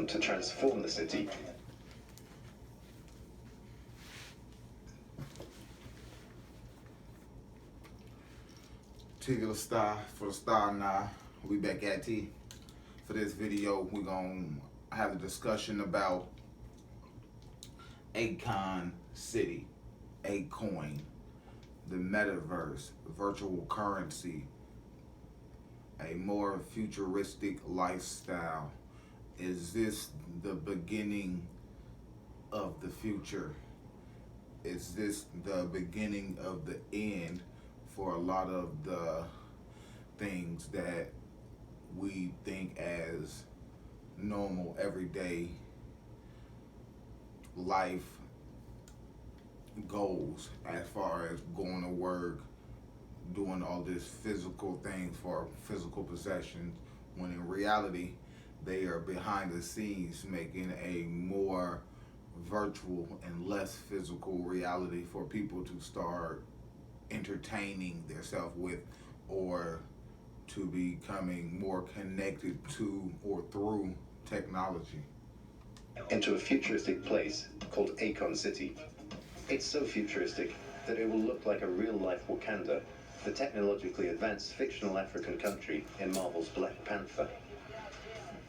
to transform the city. Tigger Star for the Star now. We back at T. For this video, we're gonna have a discussion about Akon City, Akon, the MetaVerse, virtual currency, a more futuristic lifestyle. Is this the beginning of the future? Is this the beginning of the end for a lot of the things that we think as normal, everyday life goals, as far as going to work, doing all this physical things for physical possessions, when in reality they are behind the scenes making a more virtual and less physical reality for people to start entertaining themselves with, or to becoming more connected to or through technology. Into a futuristic place called Akon City. It's so futuristic that it will look like a real-life Wakanda, the technologically advanced fictional African country in Marvel's Black Panther.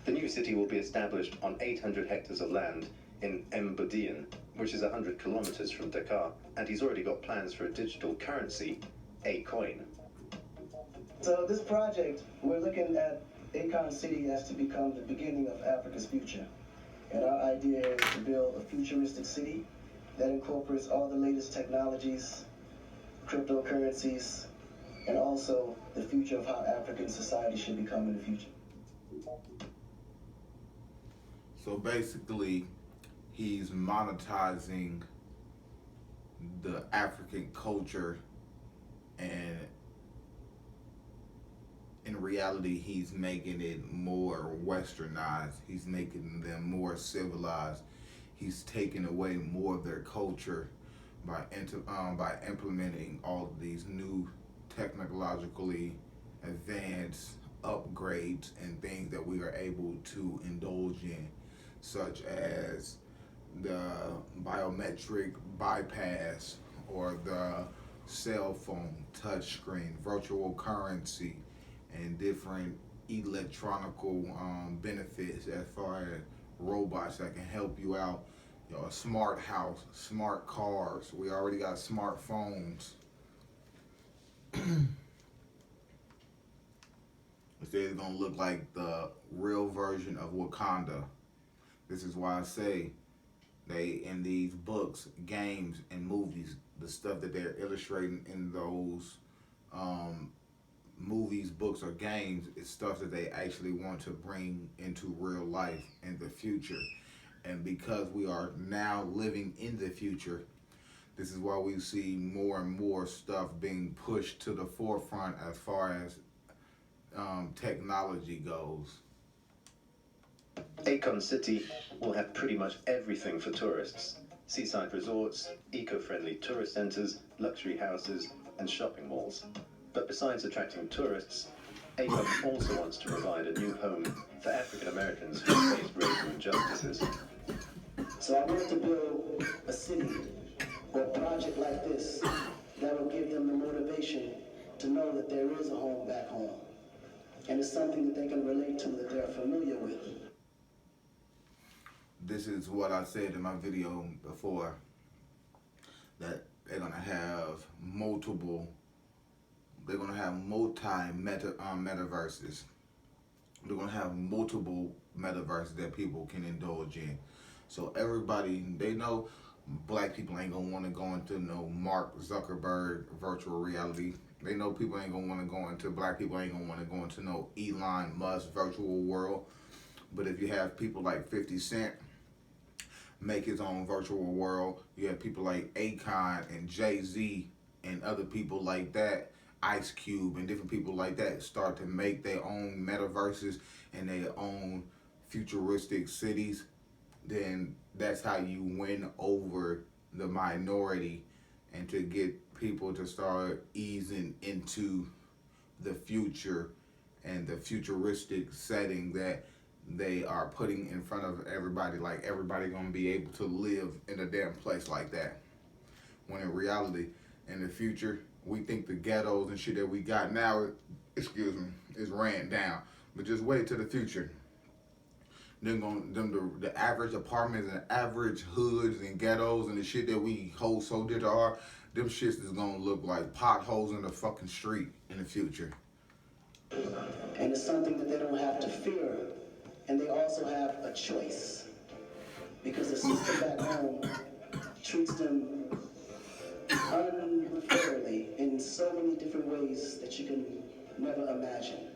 The new city will be established on 800 hectares of land in Mbodian, which is 100 kilometers from Dakar, and he's already got plans for a digital currency, a coin. So this project, we're looking at Akon City as to become the beginning of Africa's future. And our idea is to build a futuristic city that incorporates all the latest technologies, cryptocurrencies, and also the future of how African society should become in the future. So basically, he's monetizing the African culture, and in reality, he's making it more westernized. He's making them more civilized. He's taking away more of their culture by implementing all of these new technologically advanced upgrades and things that we are able to indulge in, such as the biometric bypass, or the cell phone touchscreen, virtual currency, and different electronical benefits, as far as robots that can help you out. You know, a smart house, smart cars. We already got smartphones. It's gonna look like the real version of Wakanda. This is why I say they, in these books, games, and movies, the stuff that they're illustrating in those movies, books, or games is stuff that they actually want to bring into real life in the future. And because we are now living in the future, this is why we see more and more stuff being pushed to the forefront as far as technology goes. Akon City will have pretty much everything for tourists. Seaside resorts, eco-friendly tourist centers, luxury houses, and shopping malls. But besides attracting tourists, Akon also wants to provide a new home for African Americans who face racial injustices. So I want to build a city or a project like this that will give them the motivation to know that there is a home back home. And it's something that they can relate to, that they're familiar with. This is what I said in my video before, that they're gonna have metaverses. They're gonna have multiple metaverses that people can indulge in. So everybody, they know black people ain't gonna want to go into no Mark Zuckerberg virtual reality. They know people ain't gonna want to go into, black people ain't gonna want to go into no Elon Musk virtual world. But if you have people like 50 Cent make his own virtual world, you have people like Akon and Jay-Z and other people like that, Ice Cube and different people like that, start to make their own metaverses and their own futuristic cities, then that's how you win over the minority, and to get people to start easing into the future and the futuristic setting that they are putting in front of everybody, like everybody gonna be able to live in a damn place like that. When in reality, in the future, we think the ghettos and shit that we got now, excuse me, is ran down. But just wait till the future. The average apartments and average hoods and ghettos and the shit that we hold so dear to our, them shits is gonna look like potholes in the fucking street in the future. And it's something that they don't have to fear. And they also have a choice. Because the system back home treats them unfairly in so many different ways that you can never imagine.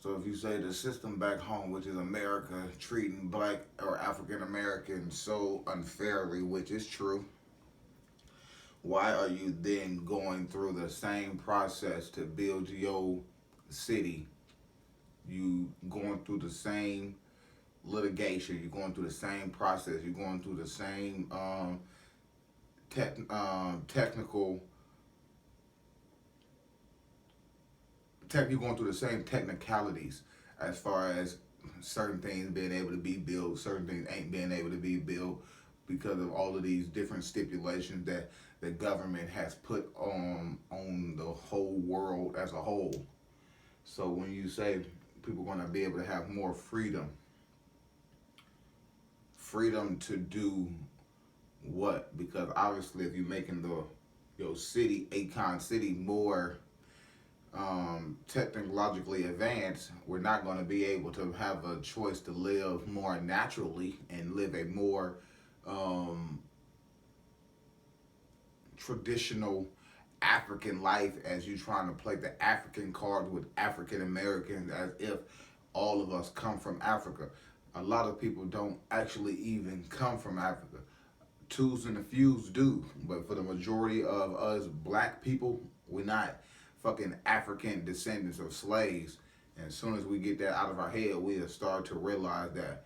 So if you say the system back home, which is America, treating black or African Americans so unfairly, which is true, why are you then going through the same process to build your city? You going through the same litigation, you're going through the same process, you're going through the same technical you're going through the same technicalities as far as certain things being able to be built, certain things ain't being able to be built because of all of these different stipulations that the government has put on the whole world as a whole. So when you say people are going to be able to have more freedom to do what? Because obviously if you're making your city, Akon City, more technologically advanced, we're not going to be able to have a choice to live more naturally and live a more traditional African life as you trying to play the African card with African Americans as if all of us come from Africa. A lot of people don't actually even come from Africa. Twos and a fews do, but for the majority of us black people, we're not fucking African descendants of slaves. And as soon as we get that out of our head, we'll start to realize that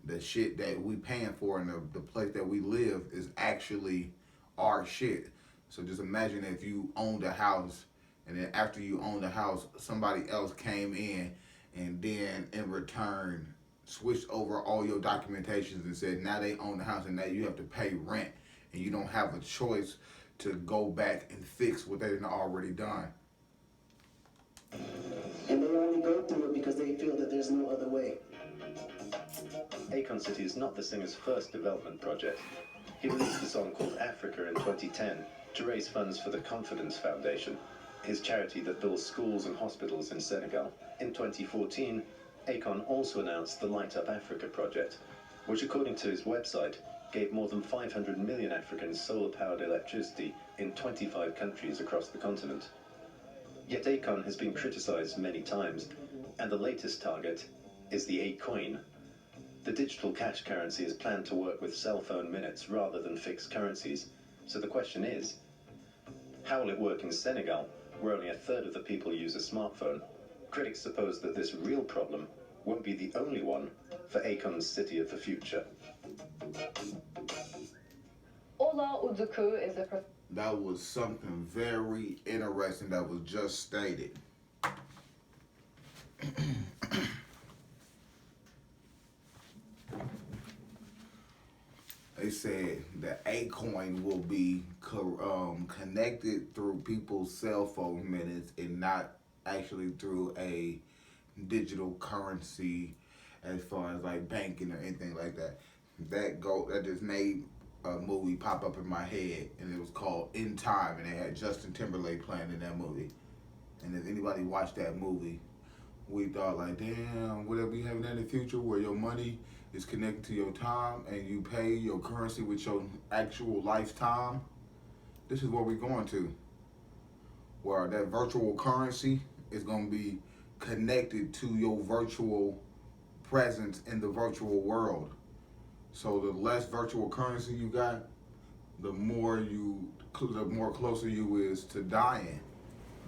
the shit that we paying for in the place that we live is actually our shit. So just imagine if you owned a house and then after you owned the house, somebody else came in and then in return switched over all your documentations and said now they own the house and now you have to pay rent and you don't have a choice to go back and fix what they've already done. And they only go through it because they feel that there's no other way. Akon City is not the singer's first development project. He released a song called Africa in 2010 to raise funds for the Confidence Foundation, his charity that builds schools and hospitals in Senegal. In 2014, Akon also announced the Light Up Africa project, which according to his website, gave more than 500 million Africans solar-powered electricity in 25 countries across the continent. Yet Akon has been criticized many times, and the latest target is the A-coin. The digital cash currency is planned to work with cell phone minutes rather than fixed currencies. So the question is, how will it work in Senegal, where only a third of the people use a smartphone? Critics suppose that this real problem won't be the only one for Akon's city of the future. Ola Uduku is a That was something very interesting that was just stated. They said the A-coin will be connected through people's cell phone minutes and not actually through a digital currency as far as like banking or anything like that. That just made a movie pop up in my head, and it was called In Time, and they had Justin Timberlake playing in that movie. And if anybody watched that movie, we thought like, damn, will we having that in the future where your money is connected to your time and you pay your currency with your actual lifetime? This is what we're going to, where that virtual currency is going to be connected to your virtual presence in the virtual world. So the less virtual currency you got, the more closer you is to dying.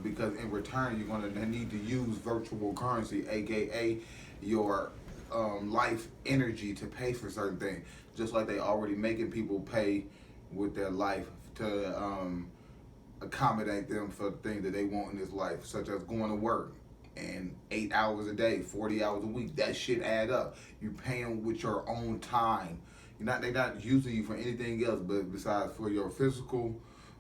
Because in return, you're going to need to use virtual currency, aka your life energy, to pay for certain things. Just like they already making people pay with their life to accommodate them for things that they want in this life, such as going to work. and 8 hours a day, 40 hours a week. That shit add up. You're paying with your own time. They're not using you for anything else but besides for your physical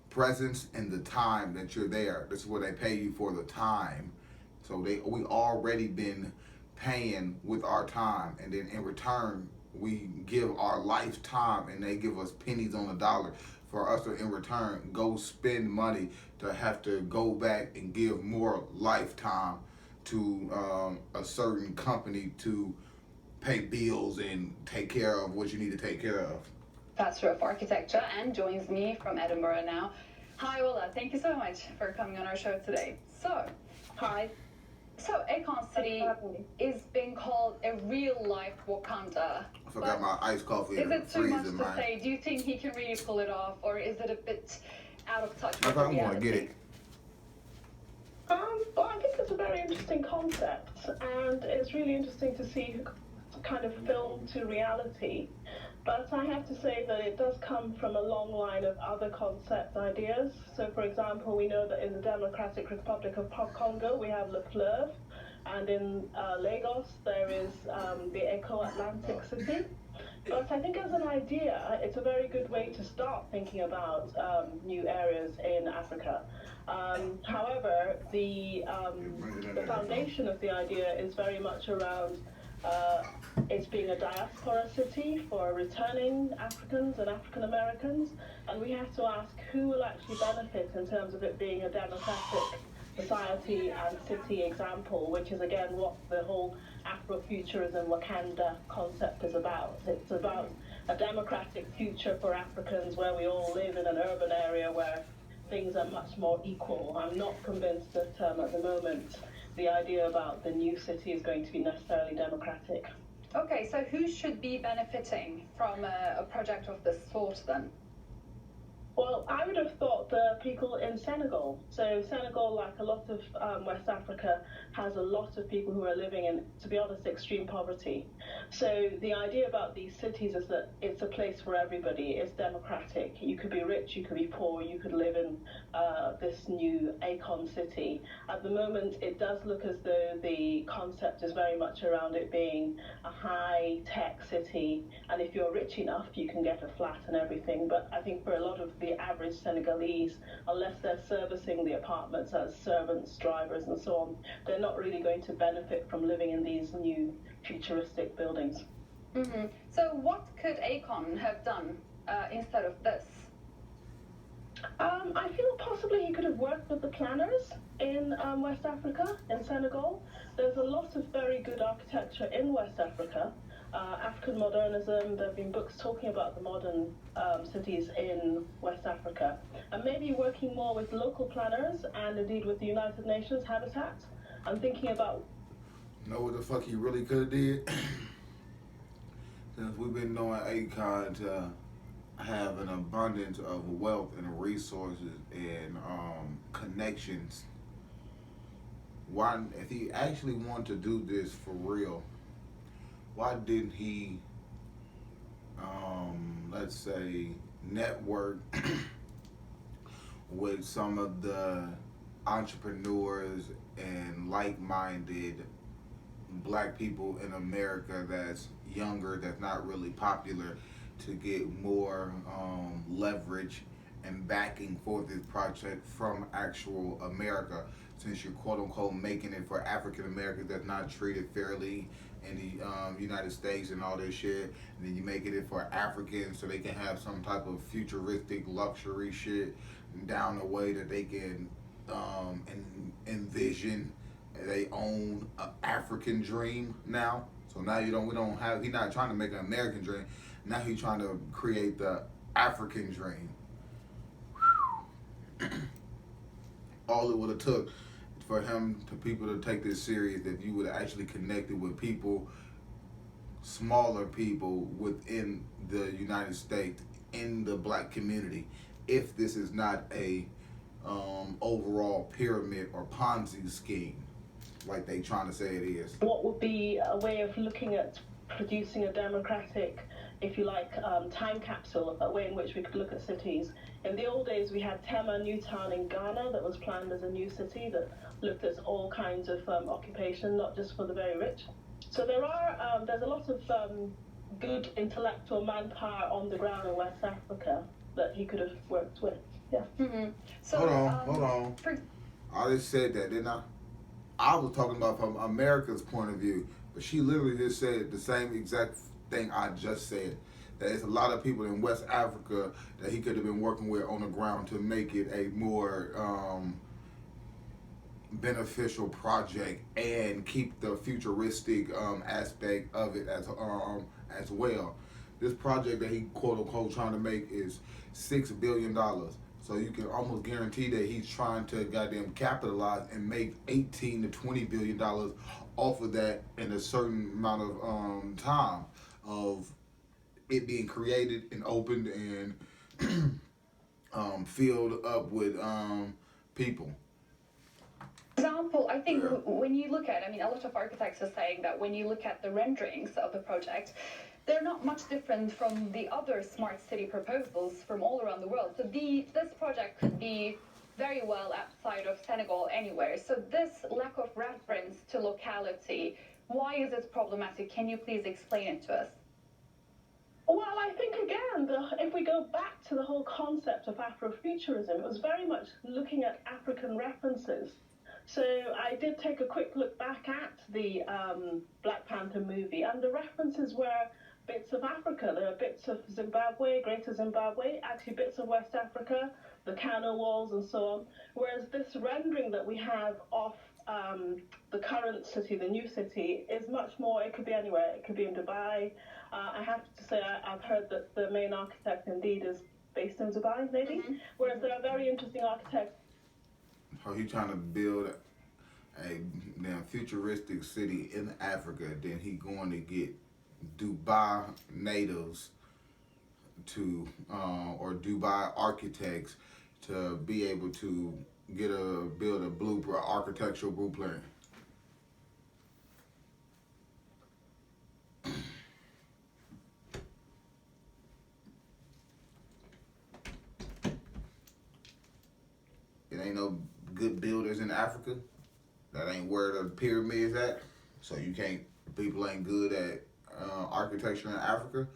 presence and the time that you're there. This is what they pay you for, the time. So we already been paying with our time, and then in return we give our lifetime, and they give us pennies on the dollar for us to in return go spend money to have to go back and give more lifetime to a certain company to pay bills and take care of what you need to take care of. Professor of Architecture and joins me from Edinburgh now. Hi Ola, thank you so much for coming on our show today. Hi. So Akon City is being called a real-life Wakanda. I forgot my iced coffee. Is it too much to man. say? Do you think he can really pull it off, or is it a bit out of touch I with want reality? to get it. Well, I think it's a very interesting concept, and it's really interesting to see kind of film to reality. But I have to say that it does come from a long line of other concept ideas. So, for example, we know that in the Democratic Republic of Congo, we have Le Fleuve, and in Lagos, there is the Eco-Atlantic City. But I think as an idea, it's a very good way to start thinking about new areas in Africa. However, the foundation of the idea is very much around it's being a diaspora city for returning Africans and African Americans, and we have to ask who will actually benefit in terms of it being a democratic society and city example, which is again what the whole Afrofuturism Wakanda concept is about. It's about a democratic future for Africans where we all live in an urban area where things are much more equal. I'm not convinced that at the moment the idea about the new city is going to be necessarily democratic. Okay, so who should be benefiting from a project of this sort then? Well, I would have thought the people in Senegal. So Senegal, like a lot of West Africa, has a lot of people who are living in, to be honest, extreme poverty. So the idea about these cities is that it's a place for everybody. It's democratic. You could be rich, you could be poor, you could live in this new Akon City. At the moment, it does look as though the concept is very much around it being a high-tech city, and if you're rich enough, you can get a flat and everything. But I think for a lot of the average Senegalese, unless they're servicing the apartments as servants, drivers, and so on, they're not really going to benefit from living in these new futuristic buildings. Mm-hmm. So what could Akon have done instead of this? I feel possibly he could have worked with the planners in West Africa, in Senegal. There's a lot of very good architecture in West Africa. African modernism, there have been books talking about the modern cities in West Africa. And maybe working more with local planners and indeed with the United Nations Habitat. I'm thinking about... Know what the fuck he really could have did? Since we've been knowing Akon to have an abundance of wealth and resources and connections, why, if he actually wanted to do this for real, why didn't he, let's say, network with some of the entrepreneurs and like-minded black people in America that's younger, that's not really popular, to get more leverage and backing for this project from actual America, since you're quote-unquote making it for African Americans that's not treated fairly in the United States and all this shit, and then you making it for Africans so they can have some type of futuristic luxury shit down the way that they can envision they own an African dream now. So now we don't have, he's not trying to make an American dream, now he's trying to create the African dream. All it would have took for people to take this serious, that you would have actually connected with people, smaller people within the United States, in the black community, if this is not a overall pyramid or Ponzi scheme like they trying to say it is. What would be a way of looking at producing a democratic if you like, time capsule, a way in which we could look at cities. In the old days, we had Tema Newtown in Ghana that was planned as a new city that looked at all kinds of occupation, not just for the very rich. So there's a lot of good intellectual manpower on the ground in West Africa that he could have worked with. Yeah. So, Hold on. I just said that, didn't I? I was talking about from America's point of view, but she literally just said the same exact thing I just said. That there's a lot of people in West Africa that he could have been working with on the ground to make it a more beneficial project and keep the futuristic aspect of it as well. This project that he quote unquote trying to make is $6 billion. So you can almost guarantee that he's trying to goddamn capitalize and make 18 to 20 billion dollars off of that in a certain amount of time of it being created and opened and filled up with people. Example, I think when you look at, I mean, a lot of architects are saying that when you look at the renderings of the project, they're not much different from the other smart city proposals from all around the world. So this project could be very well outside of Senegal anywhere. So this lack of reference to locality, why is it problematic? Can you please explain it to us? Well, I think again, if we go back to the whole concept of Afrofuturism, it was very much looking at African references. So I did take a quick look back at the Black Panther movie, and the references were bits of Africa. There are bits of Zimbabwe, Greater Zimbabwe, actually bits of West Africa, the Kano walls and so on. Whereas this rendering that we have of the current city, the new city, is much more, it could be anywhere. It could be in Dubai. I have to say I've heard that the main architect indeed is based in Dubai, maybe. Whereas there are very interesting architects. How he trying to build a damn futuristic city in Africa, then he going to get Dubai natives to or Dubai architects to be able to build a blueprint, architectural blueprint. It ain't no good builders in Africa. That ain't where the pyramids at. So people ain't good at architecture in Africa,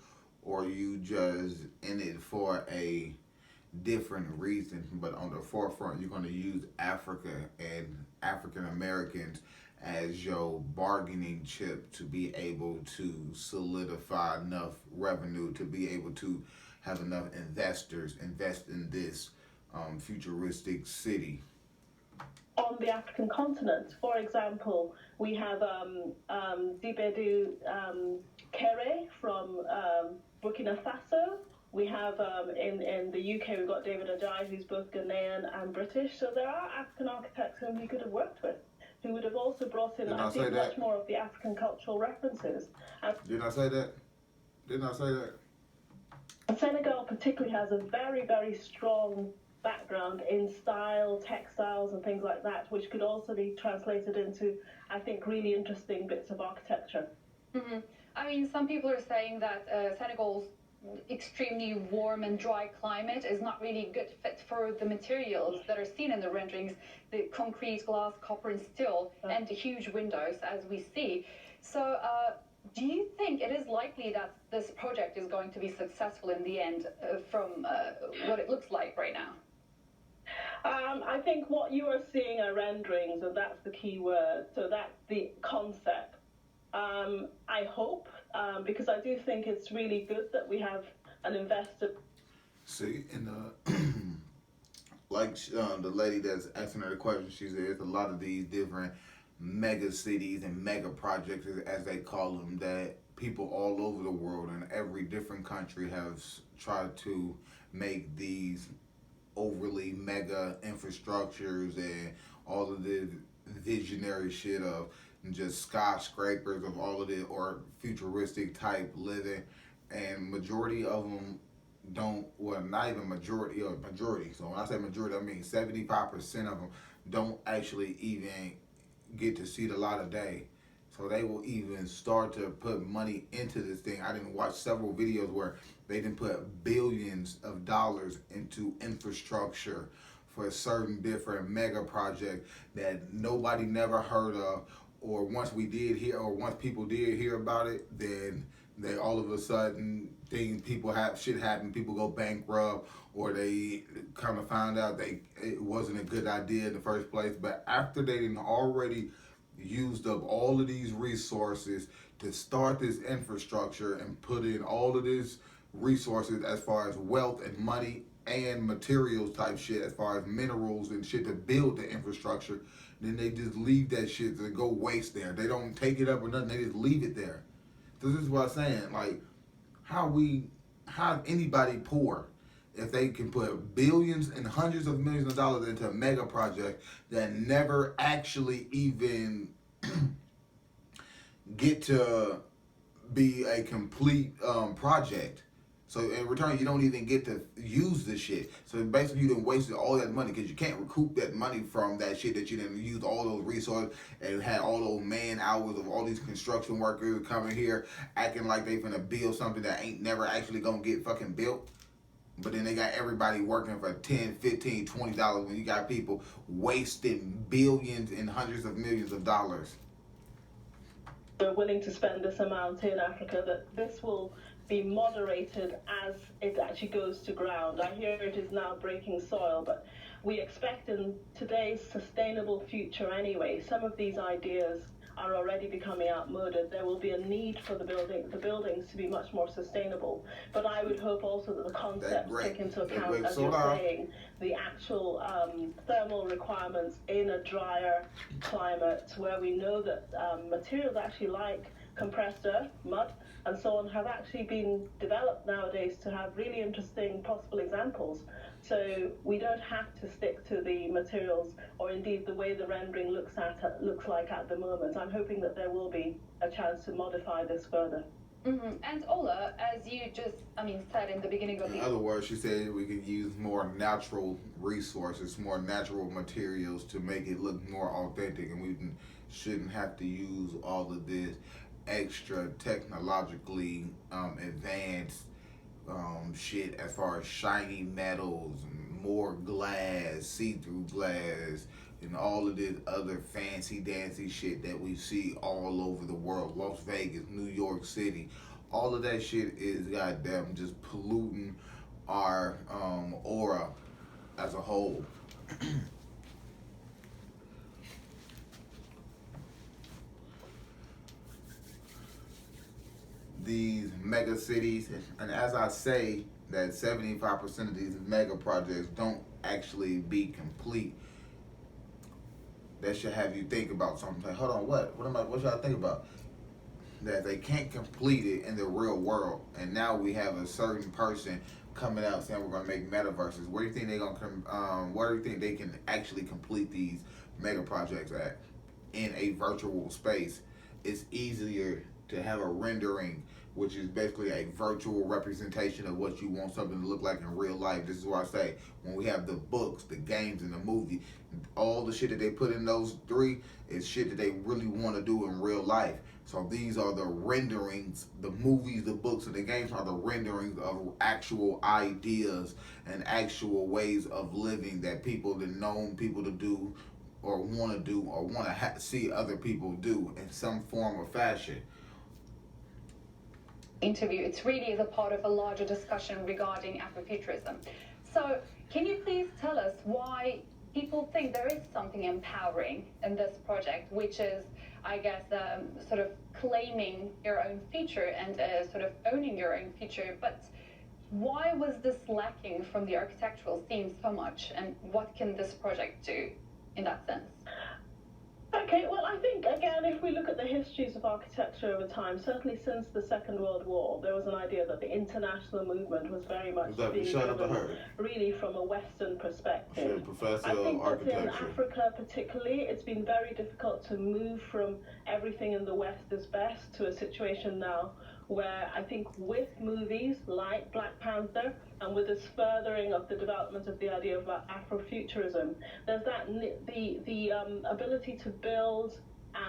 or you just in it for a different reason. But on the forefront, you're going to use Africa and African Americans as your bargaining chip to be able to solidify enough revenue to be able to have enough investors invest in this futuristic city. On the African continent, for example, we have Dibedu Kere from Burkina Faso. We have in the UK, we've got David Ajayi, who's both Ghanaian and British. So there are African architects whom he could have worked with, who would have also brought in, I think, much more of the African cultural references. Didn't I say that? Senegal particularly has a very, very strong background in style, textiles and things like that, which could also be translated into, I think, really interesting bits of architecture. I mean, some people are saying that Senegal's extremely warm and dry climate is not really a good fit for the materials that are seen in the renderings, the concrete, glass, copper and steel, and the huge windows as we see. So do you think it is likely that this project is going to be successful in the end from what it looks like right now? I think what you are seeing are renderings, and that's the key word. So that's the concept. I hope, because I do think it's really good that we have an investor. See, in like the lady that's asking her the question, she said there's a lot of these different mega cities and mega projects, as they call them, that people all over the world in every different country have tried to make these overly mega infrastructures and all of the visionary shit of just skyscrapers of all of it or futuristic type living, and majority of them don't, well, not even majority. So when I say majority, I mean 75% of them don't actually even get to see the light of day. So they will even start to put money into this thing. I didn't watch several videos where they didn't put billions of dollars into infrastructure for a certain different mega project that nobody never heard of, or once we did hear, or once people did hear about it, then they all of a sudden people have shit happen, people go bankrupt, or they kind of find out it wasn't a good idea in the first place. But after they didn't already used up all of these resources to start this infrastructure and put in all of this resources as far as wealth and money and materials type shit, as far as minerals and shit to build the infrastructure, then they just leave that shit to go waste there. They don't take it up or nothing, they just leave it there. So this is what I'm saying, like, how anybody poor if they can put billions and hundreds of millions of dollars into a mega project that never actually even get to be a complete project. So in return, you don't even get to use the shit. So basically, you done wasted all that money because you can't recoup that money from that shit that you didn't use all those resources and had all those man hours of all these construction workers coming here acting like they finna build something that ain't never actually gonna get fucking built. But then they got everybody working for $10, $15, $20 when you got people wasting billions and hundreds of millions of dollars. We're willing to spend this amount in Africa, that this will be moderated as it actually goes to ground. I hear it is now breaking soil, but we expect in today's sustainable future anyway, some of these ideas are already becoming outmoded. There will be a need for the buildings to be much more sustainable. But I would hope also that the concepts take into account, as you're saying, the actual thermal requirements in a drier climate, where we know that materials actually like compressed earth, mud, and so on have actually been developed nowadays to have really interesting possible examples. So we don't have to stick to the materials, or indeed the way the rendering looks like at the moment. I'm hoping that there will be a chance to modify this further. Mm-hmm. And Ola, as you just, said in the beginning of In other words, she said we could use more natural resources, more natural materials to make it look more authentic, and we shouldn't have to use all of this extra technologically advanced shit as far as shiny metals, more glass, see-through glass, and all of this other fancy dancy shit that we see all over the world. Las Vegas, New York City, all of that shit is goddamn just polluting our aura as a whole. These mega cities, and as I say, that 75% of these mega projects don't actually be complete. That should have you think about something. Like, hold on, what should I think about? That they can't complete it in the real world, and now we have a certain person coming out saying we're gonna make metaverses. Where do you think they're gonna come? Where do you think they can actually complete these mega projects at? In a virtual space, it's easier to have a rendering, which is basically a virtual representation of what you want something to look like in real life. This is why I say, when we have the books, the games, and the movie, all the shit that they put in those three is shit that they really want to do in real life. So these are the renderings. The movies, the books, and the games are the renderings of actual ideas and actual ways of living that people that known people to do, or want to do, or want to see other people do in some form or fashion. Interview, it really is a part of a larger discussion regarding Afrofuturism. So can you please tell us why people think there is something empowering in this project, which is, I guess, sort of claiming your own future and sort of owning your own future, but why was this lacking from the architectural scene so much, and what can this project do in that sense? Okay, well, I think, again, if we look at the histories of architecture over time, certainly since the Second World War, there was an idea that the international movement was very much being driven really from a Western perspective. I think that in Africa particularly, it's been very difficult to move from everything in the West is best to a situation now where I think with movies like Black Panther and with this furthering of the development of the idea of Afrofuturism, there's that the ability to build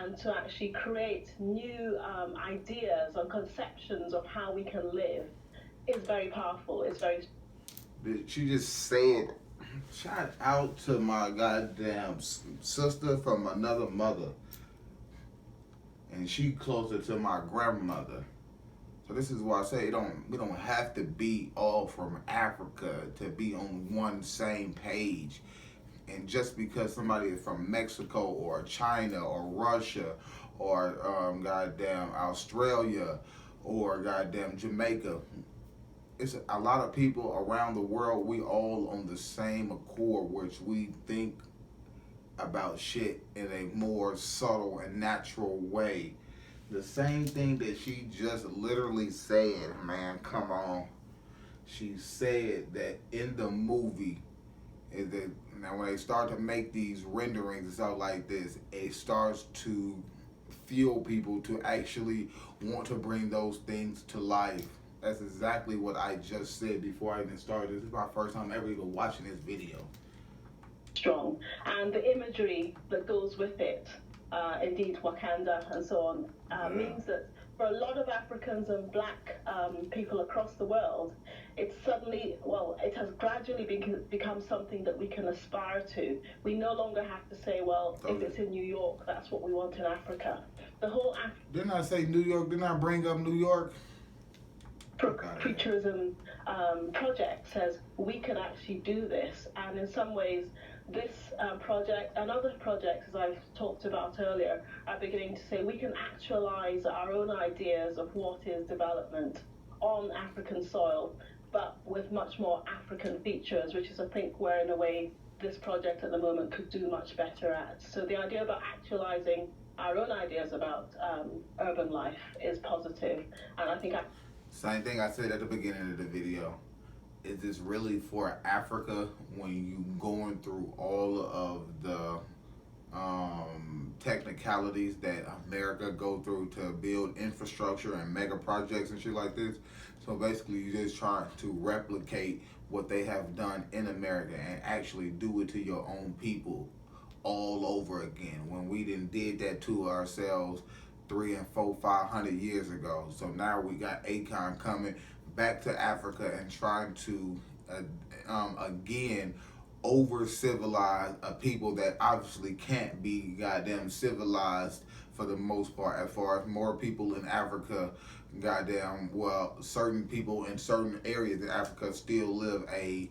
and to actually create new ideas and conceptions of how we can live is very powerful. It's very. She just said, shout out to my goddamn sister from another mother. And she closer to my grandmother. So this is why I say we don't have to be all from Africa to be on one same page. And just because somebody is from Mexico or China or Russia or goddamn Australia or goddamn Jamaica, it's a lot of people around the world, we all on the same accord, which we think about shit in a more subtle and natural way. The same thing that she just literally said, man, come on. She said that in the movie, is that now when they start to make these renderings and stuff like this, it starts to fuel people to actually want to bring those things to life. That's exactly what I just said before I even started. This is my first time ever even watching this video. Strong, and the imagery that goes with it, indeed Wakanda and so on, means that for a lot of Africans and black people across the world, it's suddenly, well, it has gradually become something that we can aspire to. We no longer have to say, well, if it's in New York, that's what we want in Africa. The whole Didn't I say New York? Didn't I bring up New York? Futurism project says we can actually do this, and in some ways this project and other projects, as I've talked about earlier, are beginning to say we can actualize our own ideas of what is development on African soil, but with much more African features, which is, I think, where in a way this project at the moment could do much better at. So the idea about actualizing our own ideas about urban life is positive, and I think same thing I said at the beginning of the video. Is this really for Africa when you going through all of the technicalities that America go through to build infrastructure and mega projects and shit like this? So basically you're just trying to replicate what they have done in America and actually do it to your own people all over again, when we did that to ourselves 300 and 400, 500 years ago. So now we got Akon coming back to Africa and trying to again over civilize a people that obviously can't be goddamn civilized for the most part. As far as more people in Africa, goddamn, well, certain people in certain areas in Africa still live a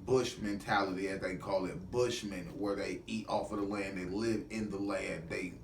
bush mentality, as they call it, bushmen, where they eat off of the land, they live in the land, they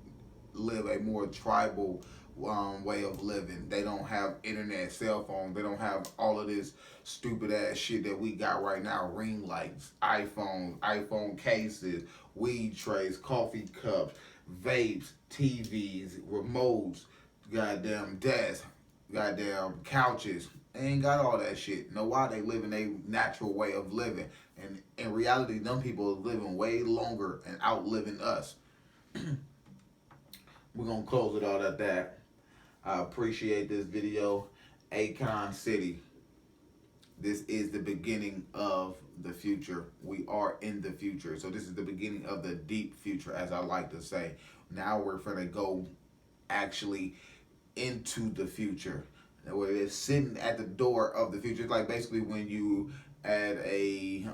live a more tribal way of living. They don't have internet, cell phones, they don't have all of this stupid ass shit that we got right now. Ring lights, iPhones, iPhone cases, weed trays, coffee cups, vapes, TVs, remotes, goddamn desks, goddamn couches. They ain't got all that shit. Know why? They live in a natural way of living. And in reality, them people are living way longer and outliving us. We're going to close it out at that. I appreciate this video. Akon City. This is the beginning of the future. We are in the future. So this is the beginning of the deep future, as I like to say. Now we're going to go actually into the future. Where it's sitting at the door of the future. It's like basically when you at a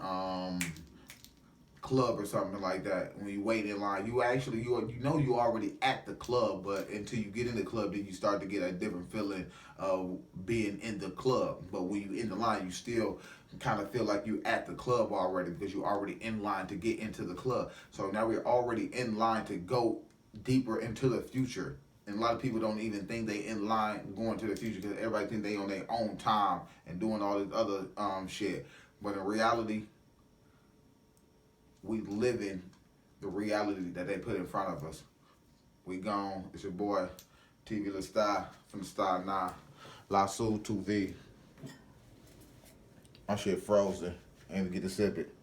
club or something like that, when you wait in line, you know you already at the club, but until you get in the club, then you start to get a different feeling of being in the club. But when you in the line, you still kind of feel like you at the club already, because you're already in line to get into the club. So now we're already in line to go deeper into the future. And a lot of people don't even think they in line going to the future, because everybody think they on their own time and doing all this other shit. But in reality, we live in the reality that they put in front of us. We gone. It's your boy, TV Le Star from the Star 9. La Sul 2V. My shit frozen. I ain't even get to sip it.